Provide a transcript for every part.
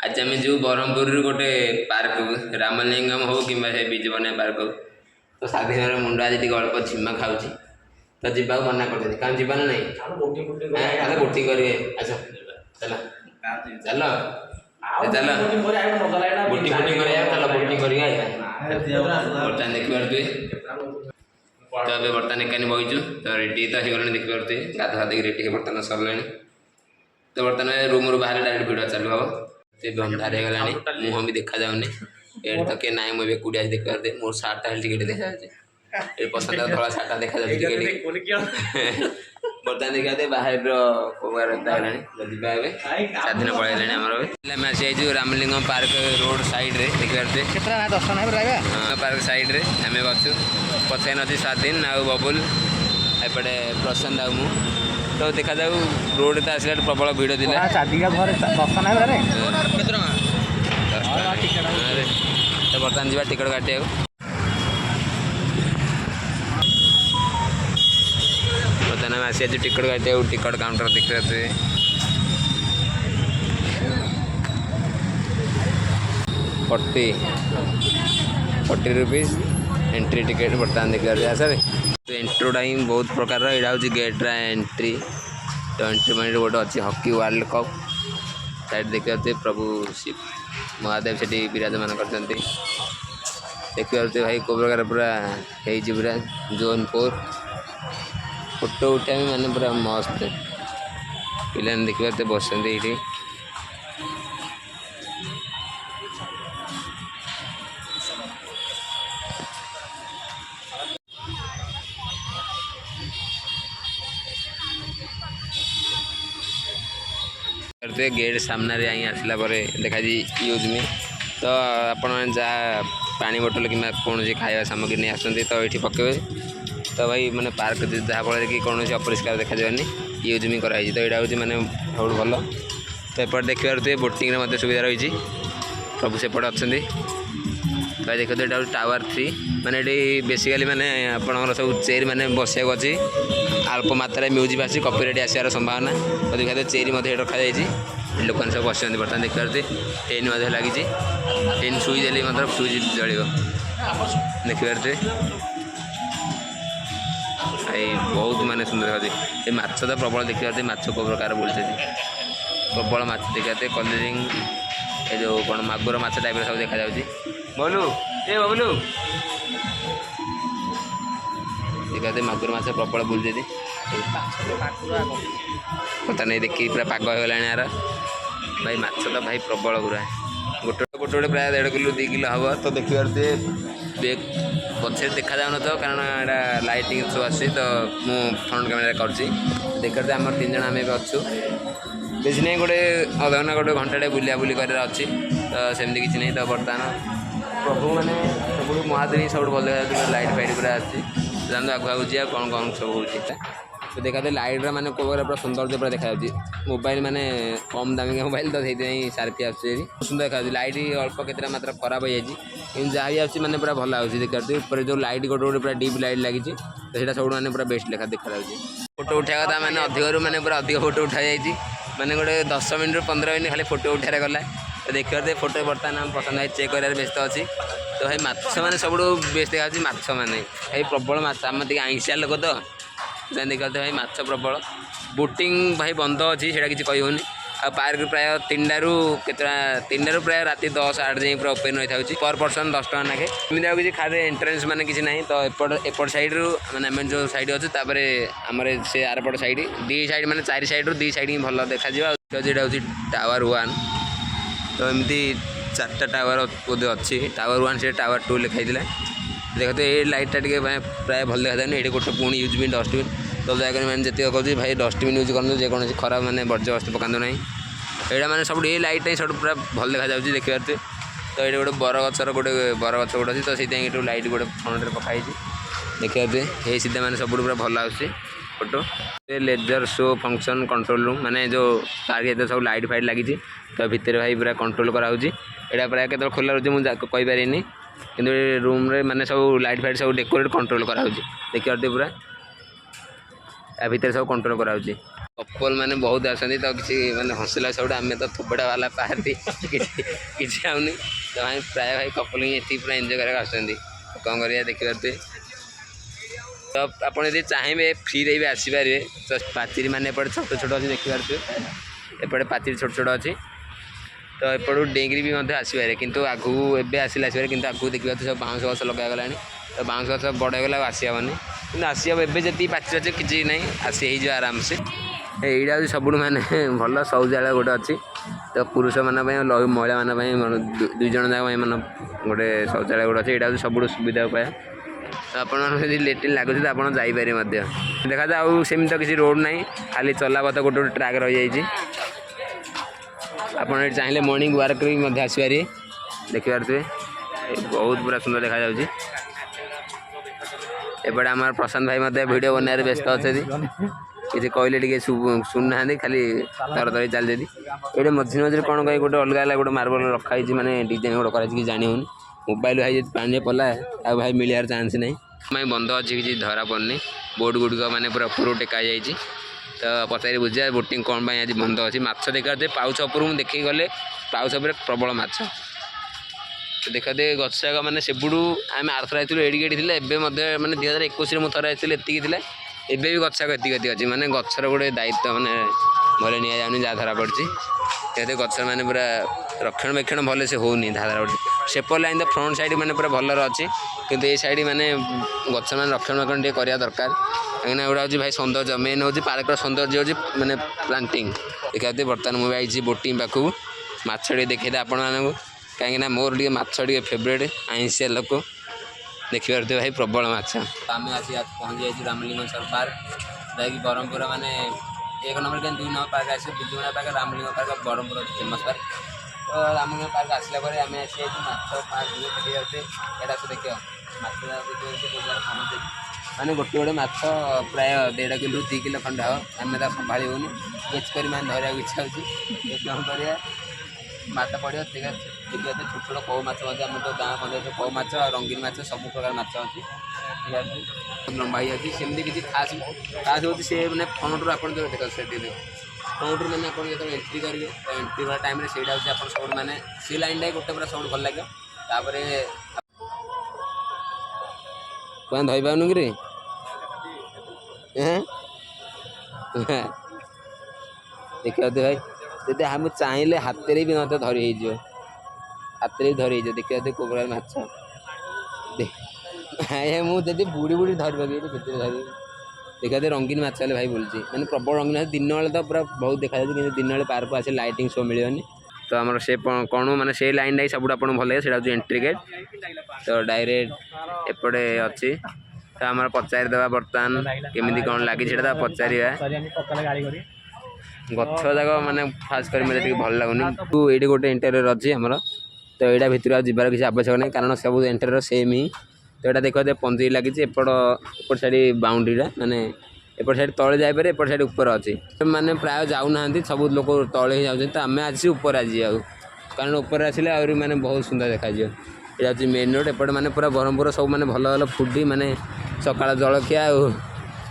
आज आम जो ब्रह्मपुर गोटे पार्क रामलिंगम हो कि विजुवना पार्क हो तो स्वाधीन मुंड आज टी अल्प झिमा खाऊ तो जीवा मना कर कहीं जीवा ना नहीं बोटिंग करेंगे आस चल चल चल बोटिंग बोटिंग चल बोटिंग करेंगे बर्तमान देखिए तो ये बर्तमान एकानी बहीचु तो रेडी तो हो देखी पारे गाधा देखिए रेडी बर्तमान सरला तो बर्तमान रूम रू बाहर डायरेक्ट भिड़ चालू हम से अंधार हो गला मुह भी देखा जाऊनी ये तो किए ना मुझे कूड़ा देखा पारे मोर सार्टा टिके देखा ये पसंद धला सार्टा देखा बर्तमान देखा बाहर गला स्वाधीन पड़े आम आसी रामलिंगम पार्क रोड साइड रे देखी पारे दर्शन पार्क साइड रे आम अच्छु पछाइन अच्छी स्वाधीन आउ बबुल एपटे प्रशांत आउ मु तो देखा जाऊ रोड तो आसला प्रबल भिड़ थी तो बर्तमान जा टिकट काटे बर्तमान आम आसी टिकट काटे टिकट काउंटर देखते 40 रुपीज एंट्री टिकेट बर्तमान देखा सर तो एंट्रोटा ही बहुत प्रकार यहाँ हूँ गेट्रा एंट्री तो एंट्री माइंड गोटे अच्छी हॉकी वर्ल्ड कप साइड देखिए प्रभु शिव महादेव से विराजमान करते देखिए भाई को प्रकार पूरा पूरा जोन 4 फोटो उठा माने पूरा मस्त पिला देखिए बसते ये गेट सामने आई आसला देखा यूज मी तो आपण जहाँ पानी बोतल कि कौन खाया सामग्री नहीं आसती तो ये पकेबे तो भाई मैंने पार्क जहाँ फल कि कौन अपरिष्कार देखा जाए यूज मी कराई तो यहाँ हूँ मैंने सब भल तो एपटे देखिए पारे बोटिंग मत सुविधा रही प्रभु सेपटे अच्छा तो देखो तो यहाँ टावर 3 मैंने ये बेसिकाली मैंने आपंकर सब चेयर मैंने बसिया अच्छी अल्प मात्रा म्यूजिक आसी कॉपीराइट आसार संभावना तो देखा चेयर रखा लोक सब बस बर्तमान देखिए टेन लगी टेन सुई देली मतलब सुई जल देखिए बहुत माने सुंदर देखा माछ तो प्रबल देखिए माछ को प्रकार बोलते प्रबल माछ देखा कलरिंग ये जो कौन मागुर माछ टाइप सब देखा बबलू ए बबलू देखा मागुर माछ प्रबल बुलते पता नहीं देखिए पूरा पाग हो गला यार भाई माछ तो भाई प्रबल पूरा गोटे गोटे प्राय 1.5 किलो 2 किलो हम तो देखिए पछे देखा जाऊन तो कारण यहाँ लाइटिंग शो आसी तो मु फ्रंट कैमेरा कर देखते आम 3 जन आम अच्छु बेस नहीं गोटे अध घंटा गोटे घंटे बुला बुली कर अच्छी तो सेमती किसी नहीं तो बर्तमान प्रभु मैंने सब महादेवी सब भल देखा लाइट फाइट पूरा आसी आगे आगे जी कौन कौन सब हो तो देखा लाइट मैंने कौन पूरा सुंदर पूरा देखा मोबाइल मैंने कम दामिका मोबाइल तो से सार्फी आसुँच सुंदर देखा लाइट अल्प केतटा मात्रा खराब हो जाए जहाँ भी आसी मैंने पूरा भल आसी देखा जो लाइट गोटे गोटे पूरा डीप लाइट लगी तो ସେଇଟା सब मैंने पूरा बेस्ट लेखा देखा फोटो उठाया था मैंने अधिक मैंने पूरा अधिक फोटो उठा जाइए मैंने गोटे 10 मिनट 15 मिनट खाली फोटो उठार गला तो देखिए फोटो बर्तमान आम पसंद है चेक कर व्यस्त अच्छी तो भाई माछ मैंने सब बेस्ट देखा माछ मैंने भाई प्रबल माछ आम टे आइंसिया लोक तो देखते भाई माछ प्रबल बोटिंग भाई बंद अच्छी से किसी कहूनी आ पार्क प्राय 3टारू प्राय राति 10-8 जाए पूरा ओपन होता है पर पर्सन 10 टका नाखे एमती किसी खाली एंट्रेंस मैंने किसी ना तो एपट साइड मैंने आम जो साइड अच्छे तापर आम से आरपट साइड 2 साइड मैंने 4 साइड 2 साइड ही भल देखा यहाँ हूँ टावर 1 तो एमती 4टा टावर बोधे अच्छी टावर 1 से टावर 2 लिखाई देखते ये लाइटा टे प्राय भल देखा जाए ये गोटे पुणी यूज भी डस्टबिन तो दयाकोरी मैंने जी कहूँ भाई डस्टबिन यूज करूँ जेकोसी खराब मैंने बर्ज्यवस्तु पकातु ना यहाँ मैंने सब ये लाइट ही सब पूरा भल देखा देखिए तो ये गोटे बरगछर गोटे बरगछ गोटे अच्छी तो से लाइट गोटे फ्रंट में पकाई देखिए ये सीधा मैंने सब पूरा भल आसूँ photo laser show function control room माने जो तार सब लाइट फाइट लगी तो भितर भाई पूरा कंट्रोल कराऊँ यहाँ प्राय के खोला रोचे मुझे कहींपारे कि रूम रे माने सब लाइट फाइट सब डेकोरेट कंट्रोल कराऊँ देखिए पूरा ତା ଭିତରେ ସବୁ କଣ୍ଟ୍ରୋଲ କରାଯାଉଛି। କପଲ ମାନେ ବହୁତ ଆସନ୍ତି ତ କିଛି ମାନେ ହସିଲା ସବୁଠୁ ଆମେ ତ ଥୋବଡ଼ା ବାଲା ପାହାନ୍ତି କିଛି ଆଉନି ତ ଭାଇ ପ୍ରାୟ ଭାଇ କପଲ ହିଁ ଏଠିକି ପୁରା ଏନ୍ଜୟ କରିବାକୁ ଆସୁଛନ୍ତି। କ'ଣ କରିବା ଦେଖିପାରୁଥିବେ। ତ ଆପଣ ଯଦି ଚାହିଁବେ ଫ୍ରିରେ ବି ଆସିପାରିବେ। ତ ପାଚେରୀ ମାନେ ଏପଟେ ଛୋଟ ଛୋଟ ଅଛି ଦେଖିପାରୁଥିବେ। ଏପଟେ ପାଚେରୀ ଛୋଟ ଛୋଟ ଅଛି ତ ଏପଟୁ ଡେଙ୍ଗିରି ବି ମଧ୍ୟ ଆସିପାରେ କିନ୍ତୁ ଆଗକୁ ଏବେ ଆସିପାରେ କିନ୍ତୁ ଆଗକୁ ଦେଖିପାରୁଥିବେ ସବୁ ବାଉଁଶ ଗଛ ଲଗାଗଲାଣି ତ ବାଉଁଶ ଗଛ ବଡ଼ ହେଇଗଲା ଆଉ ଆସିହେବନି କିନ୍ତୁ ଆସିହେବ ଏବେ ଯେତିକି ପାଚେରୀ ଅଛି କିଛି ନାହିଁ ଆସି ହେଇଯିବ ଆରାମସେ। ଏଇଟା ହେଉଛି ସବୁଠୁ ମାନେ ଭଲ ଶୌଚାଳୟ ଗୋଟେ ଅଛି ତ ପୁରୁଷମାନଙ୍କ ପାଇଁ ମହିଳାମାନଙ୍କ ପାଇଁ ଦୁଇ ଜଣ ଯାକ ପାଇଁ ମାନେ ଗୋଟେ ଶୌଚାଳୟ ଗୋଟେ ଅଛି। ଏଇଟା ହେଉଛି ସବୁଠୁ ସୁବିଧା ଉପାୟ। ତ ଆପଣମାନଙ୍କୁ ଯଦି ଲେଟ୍ରିନ୍ ଲାଗୁଛି ତ ଆପଣ ଯାଇପାରିବେ ମଧ୍ୟ। ଦେଖାଯାଉ ଆଉ ସେମିତି ତ କିଛି ରୋଡ଼ ନାହିଁ ଖାଲି ଚଲାପଥ ଗୋଟେ ଗୋଟେ ଟ୍ରାକ୍ ରହିଯାଇଛି। ଆପଣ ଏଠି ଚାହିଁଲେ ମର୍ଣ୍ଣିଂ ୱାର୍କ ବି ମଧ୍ୟ ଆସିପାରିବେ ଦେଖିପାରୁଥିବେ। ବହୁତ ପୁରା ସୁନ୍ଦର ଦେଖାଯାଉଛି। ଏପଟେ ଆମର ପ୍ରଶାନ୍ତ ଭାଇ ମଧ୍ୟ ଭିଡ଼ିଓ ବନେଇବାରେ ବ୍ୟସ୍ତ ଅଛନ୍ତି କିଛି କହିଲେ ଟିକେ ଶୁଣୁନାହାନ୍ତି ଖାଲି ତର ତର ଚାଲିଛନ୍ତି। ଏଇଠି ମଝିରେ କ'ଣ କହି ଗୋଟେ ଅଲଗା ଅଲଗା ଗୋଟେ ମାର୍ବଲ ରଖାହେଇଛି ମାନେ ଡିଜାଇନ୍ ଗୋଟେ କରାଯାଇଛି କିଛି ଜାଣି ହେଉନି। ମୋବାଇଲ ଭାଇ ଯଦି ପାଣିରେ ପଡ଼ିଲା ଆଉ ଭାଇ ମିଳିବାର ଚାନ୍ସ ନାହିଁ। ପାଇଁ ବନ୍ଧ ଅଛି କିଛି ଧରା ପଡ଼ୁନି। ବୋଟ୍ ଗୁଡ଼ିକ ମାନେ ପୁରା ଉପରକୁ ଟେକା ଯାଇଛି ତ ପଚାରି ବୁଝିବା ବୋଟିଂ କ'ଣ ପାଇଁ ଆଜି ବନ୍ଦ ଅଛି। ମାଛ ଦେଖାଯାଉଛି ପାଉଛ ଉପରକୁ ମୁଁ ଦେଖିକି ଗଲେ ପାଉଛ ଉପରେ ପ୍ରବଳ ମାଛ ଦେଖାଯାଏ। ଗଛ ଯାକ ମାନେ ସେବୁଠୁ ଆମେ ଆରଥର ଆସିଥିଲୁ ଏଡ଼ିକି ଏଠି ଥିଲା ଏବେ ମଧ୍ୟ ମାନେ 2021ରେ ମୁଁ ଥରେ ଆସିଥିଲି ଏତିକି ଥିଲା ଏବେ ବି ଗଛ ଯାକ ଏତିକି ଅଛି ମାନେ ଗଛର ଗୋଟେ ଦାୟିତ୍ୱ ମାନେ ଭଲ ନିଆଯାଉନି ଯାହା ଧରା ପଡ଼ିଛି। ଯେହେତୁ ଗଛ ମାନେ ପୁରା ରକ୍ଷଣାବେକ୍ଷଣ ଭଲସେ ହେଉନି ଯାହା ଧରା ପଡ଼ିଛି। ସେପଟ ଲାଇନ୍ ତ ଫ୍ରଣ୍ଟ ସାଇଡ଼୍ ମାନେ ପୁରା ଭଲରେ ଅଛି କିନ୍ତୁ ଏଇ ସାଇଡ଼୍ ମାନେ ଗଛ ମାନେ ରକ୍ଷଣାବେକ୍ଷଣ ଟିକେ କରିବା ଦରକାର କାହିଁକିନା ଏଗୁଡ଼ା ହେଉଛି ଭାଇ ସୌନ୍ଦର୍ଯ୍ୟ ମେନ୍ ହେଉଛି ପାର୍କର ସୌନ୍ଦର୍ଯ୍ୟ ହେଉଛି ମାନେ ପ୍ଲାଣ୍ଟିଂ। ଦେଖିବା ବର୍ତ୍ତମାନ ମୁଁ ଆଇଛି ବୋଟିଂ ପାଖକୁ ମାଛ ଟିକେ ଦେଖେଇଦେବା ଆପଣମାନଙ୍କୁ କାହିଁକିନା ମୋର ଟିକେ ମାଛ ଟିକେ ଫେଭରେଟ୍ ଆଇଁଷିଆ ଲୋକ ଦେଖିପାରୁଥିବେ ଭାଇ ପ୍ରବଳ ମାଛ। ଆମେ ଆସି ପହଞ୍ଚି ଯାଇଛୁ ରାମଲିଙ୍ଗେଶ୍ୱର ପାର୍କ ଯାହାକି ବ୍ରହ୍ମପୁର ମାନେ 1 ନମ୍ବର କି 2 ନମ୍ବର ପାର୍କ ଆସିବ ବିଜୁମଣା park Ramalinga park Brahmapur famous park. ତ ରାମଲିଙ୍ଗ ପାର୍କ ଆସିଲା ପରେ ଆମେ ଆସିଯାଇଛୁ ମାଛ ପାର୍କ ଦେଖି ଯାଉଛେ ଏଇଟା ସବୁ ଦେଖିବା ମାଛ ପହଞ୍ଚି ମାନେ ଗୋଟେ ମାଛ ପ୍ରାୟ 1.5 କିଲୋ 2 କିଲୋ ଖଣ୍ଡେ ହେବ ଆମେ ତା ସମ୍ଭାଳି ହେଉନି କେଚ୍ କରି ମାନେ ଧରିବାକୁ ଇଚ୍ଛା ହେଉଛି କ'ଣ କରିବା ମାଛ ପଡ଼ିବ ଦେଖିବା ଛୋଟ ଛୋଟ କଉ ମାଛ ମଧ୍ୟ ଆମର ତ ଗାଁ ପଞ୍ଚାୟତ କଉ ମାଛ ଆଉ ରଙ୍ଗୀନ ମାଛ ସବୁ ପ୍ରକାର ମାଛ ଅଛି ଲମ୍ବା ହେଇଯାଉଛି ସେମିତି କିଛି ଖାସ୍ ହେଉଛି ସେ ମାନେ ଫ୍ରଣ୍ଟରୁ ଆପଣ ଯେଉଁ ଦେଖ ସେଠି ଫ୍ରଣ୍ଟରୁ ମାନେ ଆପଣ ଯେତେବେଳେ ଏଣ୍ଟ୍ରି କରିବେ ତ ଏଣ୍ଟ୍ରି କଲା ଟାଇମ୍ରେ ସେଇଟା ହେଉଛି ଆପଣ ସବୁଠୁ ମାନେ ସେ ଲାଇନ୍ଟା ଗୋଟେ ପୁରା ସବୁଠୁ ଭଲ ଲାଗିବ। ତାପରେ କ'ଣ ଧରିପାରୁନୁ କିରେ ଦେଖିବାକୁ ଭାଇ ଯଦି ଆମେ ଚାହିଁଲେ ହାତରେ ବି ମୋତେ ଧରି ହେଇଯିବ ହାତରେ ବି ଧରି ହେଇଯିବ ଦେଖିବାକୁ କୋଉ ପ୍ରକାର ମାଛ ମୁଁ ଯଦି ବୁଡ଼ି ବୁଡ଼ି ଧରି ପକେଇବି କେତେ ଧରିବି ଦେଖିବାକୁ ରଙ୍ଗୀନ ମାଛ ହେଲେ ଭାଇ ବୁଲୁଛି ମାନେ ପ୍ରବଳ ରଙ୍ଗୀନ ମାଛ ଦିନ ବେଳେ ତ ପୁରା ବହୁତ ଦେଖାଯାଉଛି କିନ୍ତୁ ଦିନ ବେଳେ ପାର୍କକୁ ଆସିଲେ ଲାଇଟିଂ ଶୋ ମିଳିବନି। ତ ଆମର ସେ କ'ଣ ମାନେ ସେଇ ଲାଇନ୍ଟା ହିଁ ସବୁଠୁ ଆପଣଙ୍କୁ ଭଲ ଲାଗେ ସେଇଟା ହେଉଛି ଏଣ୍ଟ୍ରି ଗେଟ୍ ତ ଡାଇରେକ୍ଟ ଏପଟେ ଅଛି ତ ଆମର ପଚାରିଦେବା ବର୍ତ୍ତମାନ କେମିତି କ'ଣ ଲାଗିଛି ସେଇଟା ତ ପଚାରିବା। ଗଛ ଯାକ ମାନେ ଖାସ୍ କରି ମୋତେ ଟିକେ ଭଲ ଲାଗୁନି ଏଇଠି ଗୋଟେ ଇଣ୍ଟେରିୟର ଅଛି ଆମର ତ ଏଇଟା ଭିତରୁ ଆଉ ଯିବାର କିଛି ଆବଶ୍ୟକ ନାହିଁ କାରଣ ସବୁ ଇଣ୍ଟେରିୟର ସେମ୍ ହିଁ। ତ ଏଇଟା ଦେଖିବା ପଞ୍ଜି ଲାଗିଛି ଏପଟ ସାଇଡ଼୍ ବାଉଣ୍ଡ୍ରିଟା ମାନେ ଏପଟ ସାଇଡ଼୍ ତଳେ ଯାଇପାରେ ଏପଟ ସାଇଡ଼୍ ଉପରେ ଅଛି ମାନେ ପ୍ରାୟ ଯାଉନାହାନ୍ତି ସବୁ ଲୋକ ତଳେ ହିଁ ଯାଉଛନ୍ତି ତ ଆମେ ଆସି ଉପରେ ଆଜି ଯାଉ କାରଣ ଉପରେ ଆସିଲେ ଆହୁରି ମାନେ ବହୁତ ସୁନ୍ଦର ଦେଖାଯିବ। ଏଇଟା ହେଉଛି ମେନ୍ ରୋଡ଼ ଏପଟେ ମାନେ ପୁରା ବ୍ରହ୍ମପୁର ସବୁ ମାନେ ଭଲ ଭଲ ଫୁଡ଼ି ମାନେ ସକାଳ ଜଳଖିଆ ଆଉ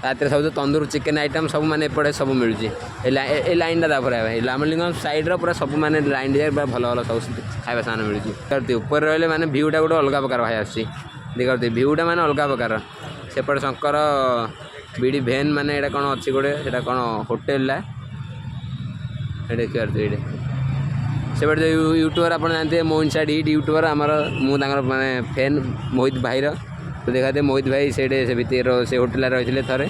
ରାତିରେ ସବୁ ତନ୍ଦୁର ଚିକେନ୍ ଆଇଟମ୍ ସବୁ ମାନେ ଏପଟେ ସବୁ ମିଳୁଛି ଏ ଲାଇନ୍ଟା ତାପରେ ରାମଲିଙ୍ଗ ସାଇଡ଼୍ର ପୁରା ସବୁ ମାନେ ଲାଇନ୍ ଯାଏ ପୁରା ଭଲ ଭଲ ସବୁ ଖାଇବା ସାମାନ ମିଳୁଛି। ଉପରେ ରହିଲେ ମାନେ ଭିୟୁଟା ଗୋଟେ ଅଲଗା ପ୍ରକାର ଭାଇ ଆସୁଛି ଦେଖାରୁଥିବେ ଭିୟୁଟା ମାନେ ଅଲଗା ପ୍ରକାର ସେପଟେ ଶଙ୍କର ବିଡ଼ି ଭେନ୍ ମାନେ ଏଇଟା କ'ଣ ଅଛି ଗୋଟେ ସେଇଟା କ'ଣ ହୋଟେଲଟା ଏଇଟା ଦେଖିପାରୁଥିବେ ଏଇଟା ସେପଟେ ଯେଉଁ ୟୁଟ୍ୟୁବର ଆପଣ ଜାଣିଥିବେ ମୋହିନ ସାଇଡ଼ ହିଟ୍ ୟୁଟ୍ୟୁବର ଆମର ମୁଁ ତାଙ୍କର ମାନେ ଫ୍ୟାନ୍ ମୋହିତ ଭାଇର ତ ଦେଖାଥିବେ ମୋହିତ ଭାଇ ସେଇଠି ସେ ଭିତରେ ସେ ହୋଟେଲରେ ରହିଥିଲେ ଥରେ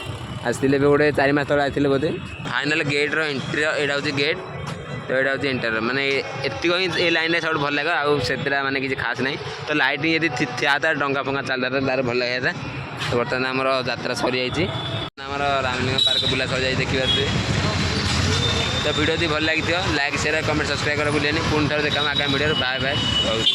ଆସିଥିଲେ ଏବେ ଗୋଟେ 4 ମାସ ତଳେ ଆସିଥିଲେ ବୋଧେ। ଫାଇନାଲ୍ ଗେଟ୍ର ଏଣ୍ଟ୍ରି ଏଇଟା ହେଉଛି ଗେଟ୍ ତ ଏଇଟା ହେଉଛି ଏଣ୍ଟର ମାନେ ଏତିକ ହିଁ ଏ ଲାଇନ୍ରେ ସବୁଠୁ ଭଲ ଲାଗେ ଆଉ ସେଥିରେ ମାନେ କିଛି ଖାସ୍ ନାହିଁ ତ ଲାଇଟିଂ ଯଦି ଥିଆତା ଡଙ୍ଗା ଫଙ୍ଗା ଚାଲିଥାନ୍ତା ତାର ଭଲ ଲାଗିଥାନ୍ତା। ତ ବର୍ତ୍ତମାନ ଆମର ଯାତ୍ରା ସରିଯାଇଛି ଆମର ରାମଲିଙ୍ଗ ପାର୍କ ବୁଲା ସରିଯାଇଛି ଦେଖିପାରୁଥିବେ। ତ ଭିଡ଼ିଓ ଯଦି ଭଲ ଲାଗିଥିବ ଲାଇକ୍ ସେୟାର କମେଣ୍ଟ ସବସ୍କ୍ରାଇବ୍ କର ଭୁଲିବେନି ପୁଣି ଥରେ ଦେଖାମ ଆଗାମୀ ଭିଡ଼ିଓରେ ବାଏ ବାଏ ରହୁଛି।